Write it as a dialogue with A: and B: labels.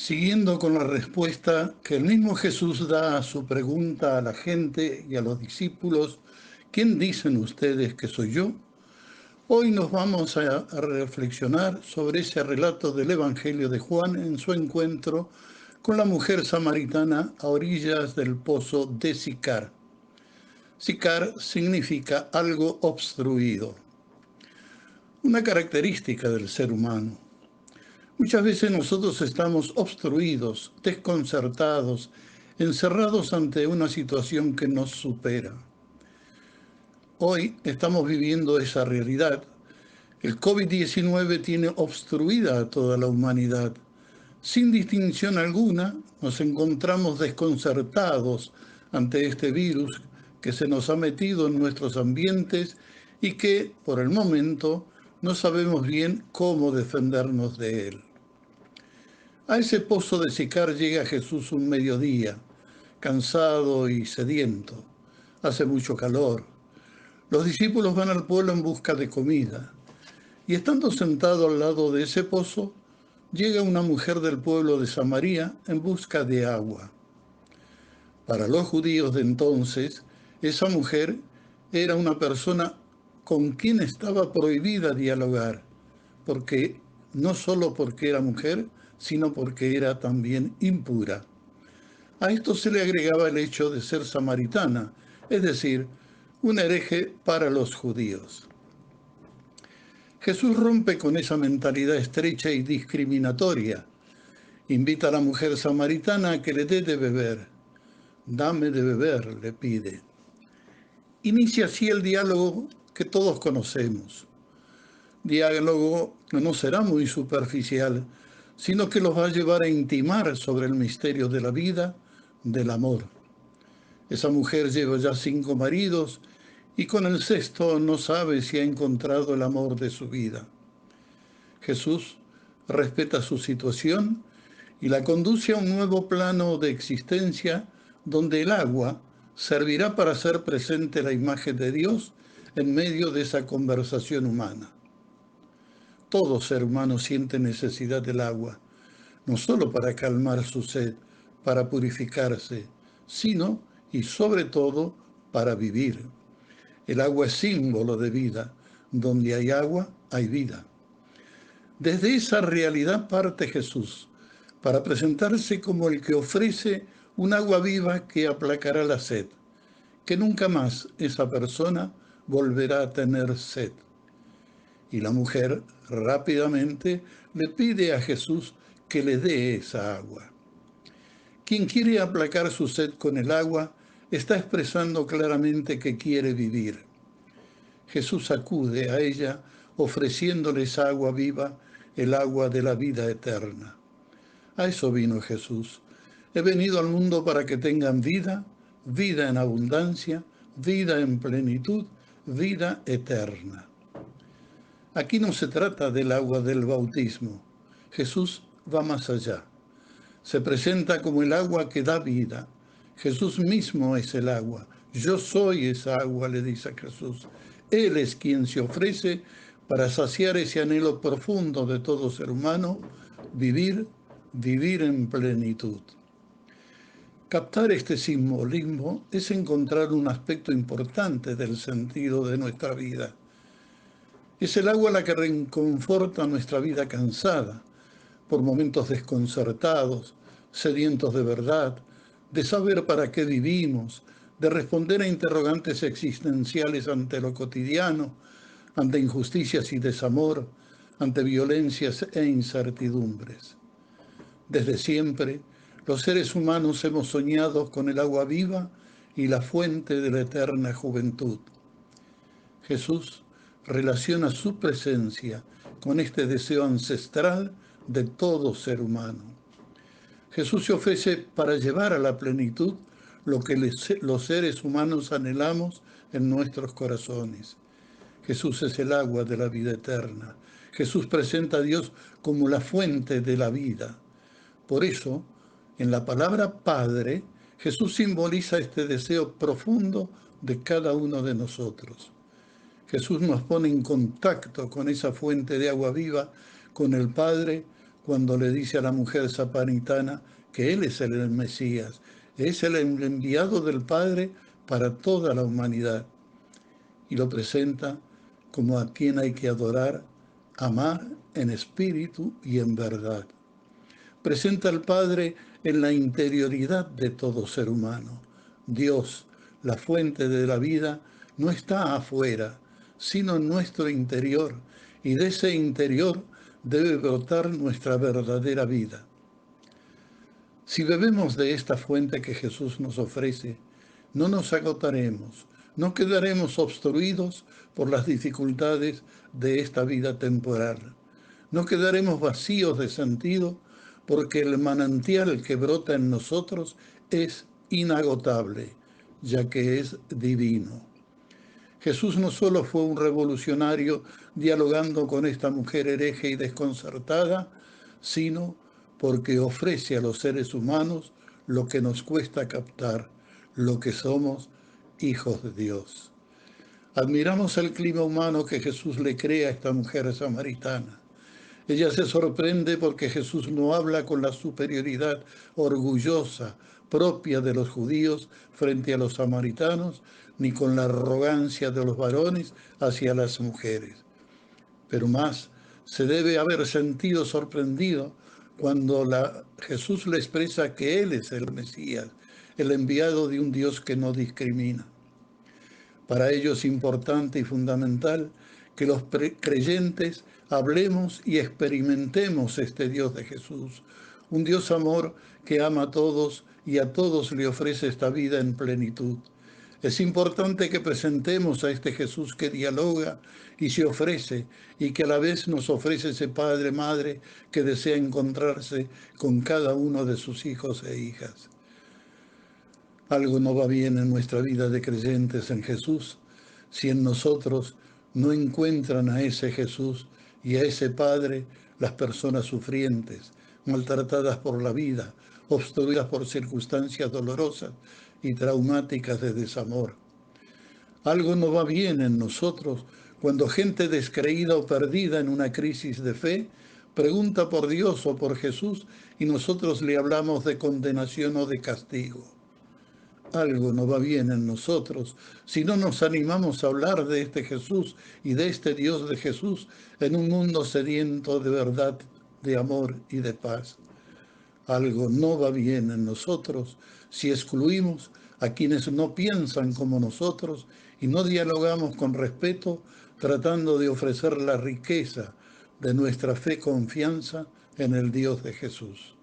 A: Siguiendo con la respuesta que el mismo Jesús da a su pregunta a la gente y a los discípulos, ¿quién dicen ustedes que soy yo? Hoy nos vamos a reflexionar sobre ese relato del Evangelio de Juan en su encuentro con la mujer samaritana a orillas del pozo de Sicar. Sicar significa algo obstruido, una característica del ser humano. Muchas veces nosotros estamos obstruidos, desconcertados, encerrados ante una situación que nos supera. Hoy estamos viviendo esa realidad. El COVID-19 tiene obstruida a toda la humanidad. Sin distinción alguna, nos encontramos desconcertados ante este virus que se nos ha metido en nuestros ambientes y que, por el momento, no sabemos bien cómo defendernos de él. A ese pozo de Sicar llega Jesús un mediodía, cansado y sediento. Hace mucho calor. Los discípulos van al pueblo en busca de comida. Y estando sentado al lado de ese pozo, llega una mujer del pueblo de Samaria en busca de agua. Para los judíos de entonces, esa mujer era una persona con quien estaba prohibida dialogar, porque no solo porque era mujer, sino porque era también impura. A esto se le agregaba el hecho de ser samaritana, es decir, un hereje para los judíos. Jesús rompe con esa mentalidad estrecha y discriminatoria. Invita a la mujer samaritana a que le dé de beber. Dame de beber, le pide. Inicia así el diálogo que todos conocemos. Diálogo que no será muy superficial, sino que los va a llevar a intimar sobre el misterio de la vida, del amor. Esa mujer lleva ya 5 maridos y con el sexto no sabe si ha encontrado el amor de su vida. Jesús respeta su situación y la conduce a un nuevo plano de existencia donde el agua servirá para hacer presente la imagen de Dios en medio de esa conversación humana. Todo ser humano siente necesidad del agua, no solo para calmar su sed, para purificarse, sino y sobre todo para vivir. El agua es símbolo de vida. Donde hay agua, hay vida. Desde esa realidad parte Jesús, para presentarse como el que ofrece un agua viva que aplacará la sed, que nunca más esa persona volverá a tener sed. Y la mujer rápidamente le pide a Jesús que le dé esa agua. Quien quiere aplacar su sed con el agua está expresando claramente que quiere vivir. Jesús acude a ella ofreciéndole esa agua viva, el agua de la vida eterna. A eso vino Jesús. He venido al mundo para que tengan vida, vida en abundancia, vida en plenitud, vida eterna. Aquí no se trata del agua del bautismo. Jesús va más allá. Se presenta como el agua que da vida. Jesús mismo es el agua. Yo soy esa agua, le dice a Jesús. Él es quien se ofrece para saciar ese anhelo profundo de todo ser humano, vivir en plenitud. Captar este simbolismo es encontrar un aspecto importante del sentido de nuestra vida. Es el agua la que reconforta nuestra vida cansada, por momentos desconcertados, sedientos de verdad, de saber para qué vivimos, de responder a interrogantes existenciales ante lo cotidiano, ante injusticias y desamor, ante violencias e incertidumbres. Desde siempre, los seres humanos hemos soñado con el agua viva y la fuente de la eterna juventud. Jesús relaciona su presencia con este deseo ancestral de todo ser humano. Jesús se ofrece para llevar a la plenitud lo que los seres humanos anhelamos en nuestros corazones. Jesús es el agua de la vida eterna. Jesús presenta a Dios como la fuente de la vida. Por eso, en la palabra Padre, Jesús simboliza este deseo profundo de cada uno de nosotros. Jesús nos pone en contacto con esa fuente de agua viva, con el Padre, cuando le dice a la mujer samaritana que Él es el Mesías, es el enviado del Padre para toda la humanidad. Y lo presenta como a quien hay que adorar, amar en espíritu y en verdad. Presenta al Padre en la interioridad de todo ser humano. Dios, la fuente de la vida, no está afuera, sino en nuestro interior, y de ese interior debe brotar nuestra verdadera vida. Si bebemos de esta fuente que Jesús nos ofrece, no nos agotaremos, no quedaremos obstruidos por las dificultades de esta vida temporal. No quedaremos vacíos de sentido porque el manantial que brota en nosotros es inagotable, ya que es divino. Jesús no solo fue un revolucionario dialogando con esta mujer hereje y desconcertada, sino porque ofrece a los seres humanos lo que nos cuesta captar, lo que somos, hijos de Dios. Admiramos el clima humano que Jesús le crea a esta mujer samaritana. Ella se sorprende porque Jesús no habla con la superioridad orgullosa propia de los judíos frente a los samaritanos, ni con la arrogancia de los varones hacia las mujeres. Pero más, se debe haber sentido sorprendido cuando Jesús le expresa que Él es el Mesías, el enviado de un Dios que no discrimina. Para ello es importante y fundamental que los creyentes hablemos y experimentemos este Dios de Jesús, un Dios amor que ama a todos y a todos le ofrece esta vida en plenitud. Es importante que presentemos a este Jesús que dialoga y se ofrece, y que a la vez nos ofrece ese Padre, Madre, que desea encontrarse con cada uno de sus hijos e hijas. Algo no va bien en nuestra vida de creyentes en Jesús si en nosotros no encuentran a ese Jesús y a ese Padre las personas sufrientes, maltratadas por la vida, obstruidas por circunstancias dolorosas y traumáticas de desamor. Algo no va bien en nosotros cuando gente descreída o perdida en una crisis de fe pregunta por Dios o por Jesús y nosotros le hablamos de condenación o de castigo. Algo no va bien en nosotros si no nos animamos a hablar de este Jesús y de este Dios de Jesús en un mundo sediento de verdad, de amor y de paz. Algo no va bien en nosotros si excluimos a quienes no piensan como nosotros y no dialogamos con respeto, tratando de ofrecer la riqueza de nuestra fe confianza en el Dios de Jesús.